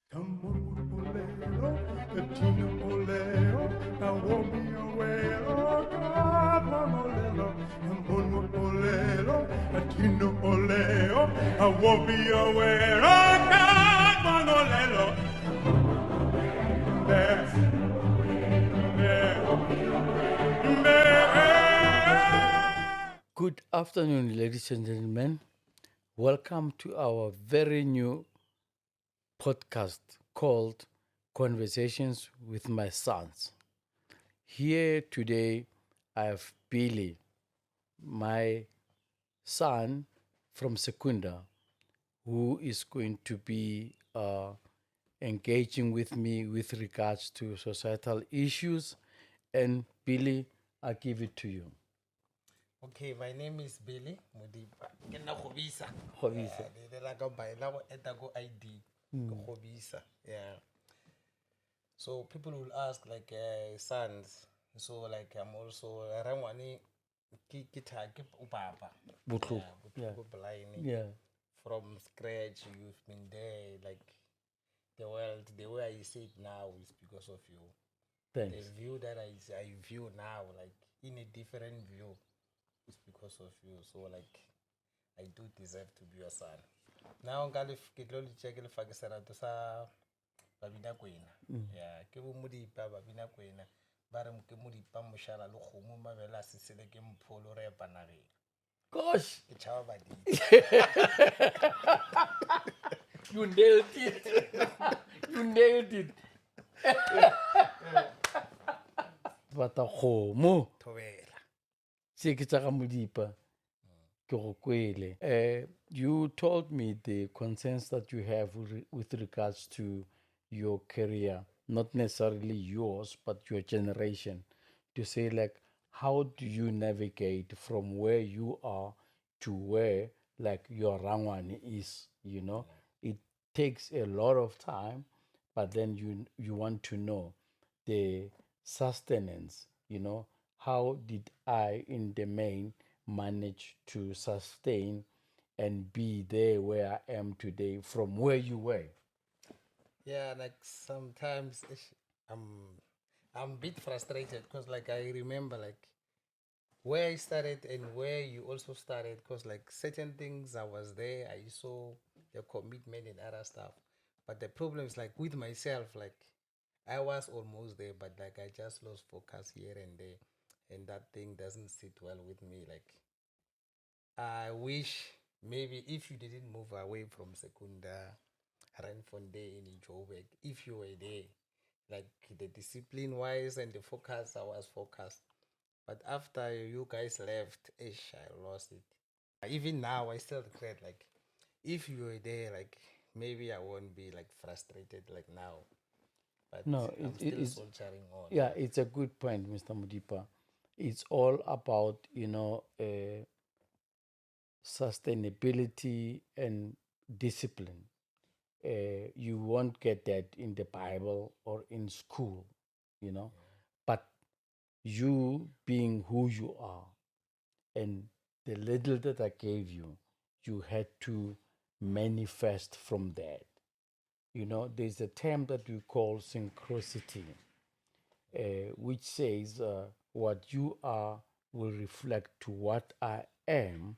Tambolero, the tinapolero, I won't be away, oh God, mamolero, tambolero, the tinapolero, I won't be away, oh God, mamolero, there, there. Good afternoon, ladies and gentlemen. Welcome to our very new podcast called Conversations with My Sons. Here today, I have Billy, my son from Secunda, who is going to be engaging with me with regards to societal issues. And Billy, I give it to you. Okay, my name is Billy Modipa. Ke nna Kgobisa. Kgobisa. Le la ka ba la go eta go ID. Ke Kgobisa. Yeah. So people will ask like sons. So like I'm also rangwane ke upapa. Butluk. Yeah, Yeah. Yeah. from scratch. You've been there. Like the world, the way I see it now is because of you. Thanks. The view that I view now, like in a different view, is because of you. So like I do deserve to be your son. Now ke tlo le check le fa ke serato sa babina kwena. Yeah, ke bo Modipa babina kwena. Ba re ke Modipa moshala le kgomo mabela se sele ke mpholo re panageng. Gosh. Ke tshaba badidi. You nailed it. You nailed it. Bata kgomo. Thobela. Se ke tsa ga Modipa. Ke go kwele. You told me the concerns that you have with regards to your career, not necessarily yours, but your generation. To say like, how do you navigate from where you are to where like your rangwane is, you know? It takes a lot of time, but then you want to know the sustenance, you know, how did I in the main manage to sustain and be there where I am today from where you were? Yeah, like sometimes I'm a bit frustrated because like I remember like where I started and where you also started because like certain things I was there, I saw your commitment and other stuff. But the problem is like with myself, like I was almost there, but like I just lost focus here and there, and that thing doesn't sit well with me. Like I wish maybe if you didn't move away from Secunda, Renfonde in Joburg, if you were there, like the discipline wise and the focus, I was focused. But after you guys left, ish, I lost it. Even now, I still regret. Like, if you were there, like maybe I won't be like frustrated like now. But No, I'm still soldiering on. yeah, it's a good point, Mr. Modipa. It's all about, sustainability and discipline. You won't get that in the Bible or in school, you know. But you being who you are and the little that I gave you, you had to manifest from that. You know, there's a term that we call synchronicity, which says what you are will reflect to what I am,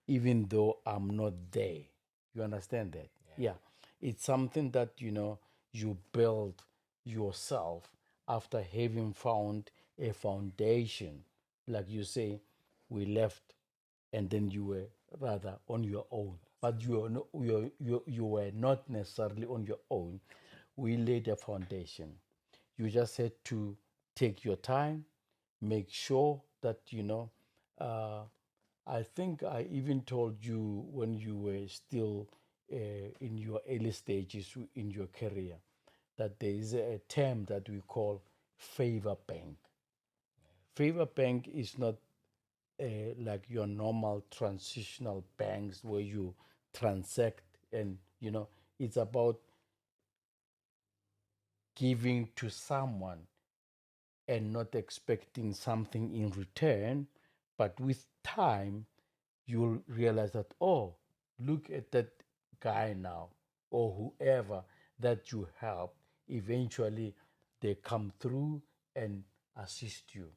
even though I'm not there. You understand that? Yeah. It's something that, you build yourself after having found a foundation. Like you say, we left and then you were rather on your own. But you were not necessarily on your own. We laid a foundation. You just had to take your time, make sure that, uh, I think I even told you when you were still in your early stages in your career that there is a term that we call favor bank. Favor bank is not like your normal transitional banks where you transact and, it's about giving to someone and not expecting something in return. But with time, you'll realize that, oh, look at that guy now, or whoever that you help, eventually they come through and assist you.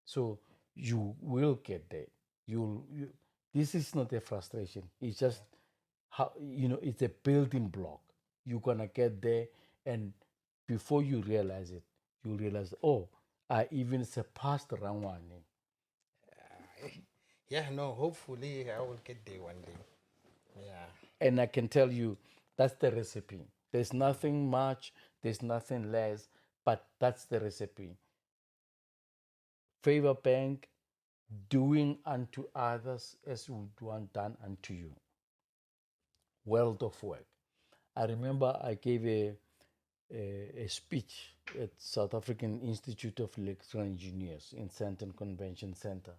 So you will get there. You this is not a frustration. It's just how, it's a building block. You're gonna get there, and before you realize it, you realize, oh, I even surpassed Rangwane. Yeah, no, hopefully I will get there one day. Yeah. And I can tell you that's the recipe. There's nothing much, there's nothing less, but that's the recipe. Favor bank, doing unto others as you want done unto you. World of work. I remember I gave a speech at South African Institute of Electrical Engineers in Sandton Convention Center.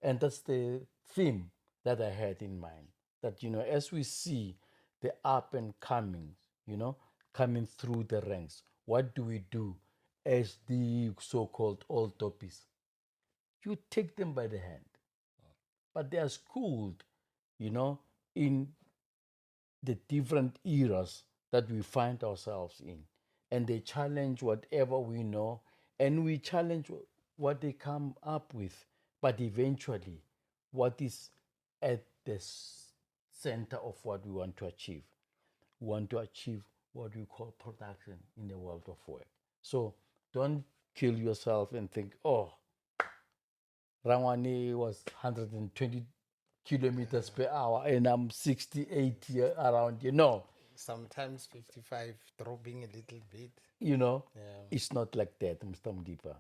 And that's the theme that I had in mind. That, as we see the up and coming, coming through the ranks, what do we do as the so called old toppies? You take them by the hand. But they are schooled, in the different eras that we find ourselves in. And they challenge whatever we know, and we challenge what they come up with. But eventually, what is at the center of what we want to achieve? We want to achieve what we call production in the world of work. So don't kill yourself and think, oh, Rangwane was 120 kilometers per hour and I'm 68 around. Sometimes 55 dropping a little bit. Yeah. It's not like that, Mr. Modipa.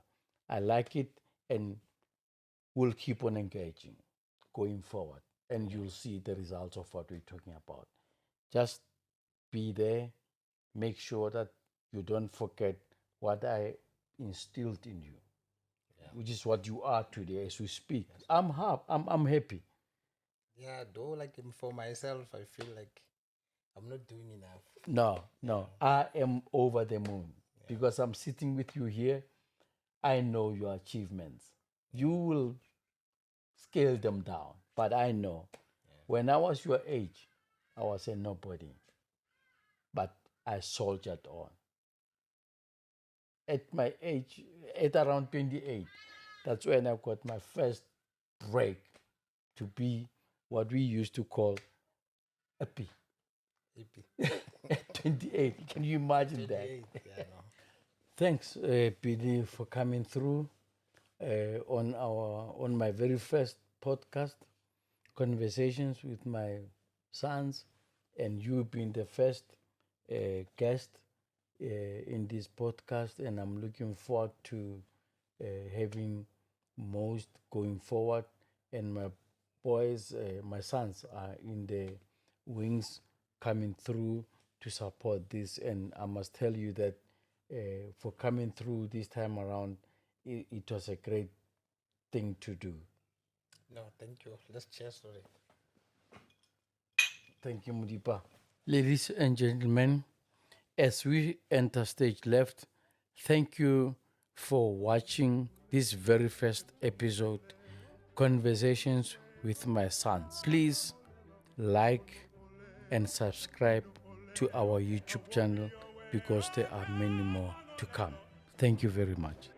I like it, and we'll keep on engaging going forward, and you'll see the results of what we're talking about. Just be there, make sure that you don't forget what I instilled in you, which is what you are today as we speak. I'm happy. I'm happy. Yeah, though, like for myself, I feel like I'm not doing enough. No, I am over the moon because I'm sitting with you here. I know your achievements. You will scale them down, but I know when I was your age, I was a nobody, but I soldiered on. At my age, at around 28, that's when I got my first break to be what we used to call a P. At 28, can you imagine that? 28, yeah, no. Thanks, Billy, for coming through on my very first podcast, Conversations with My Sons, and you being the first guest in this podcast, and I'm looking forward to having most going forward. And my boys, my sons, are in the wings coming through to support this. And I must tell you that for coming through this time around, it was a great thing to do. No, thank you. Let's cheers for it. Thank you, Modipa. Ladies and gentlemen, as we enter stage left, thank you for watching this very first episode, Conversations with My Sons. Please like and subscribe to our YouTube channel because there are many more to come. Thank you very much.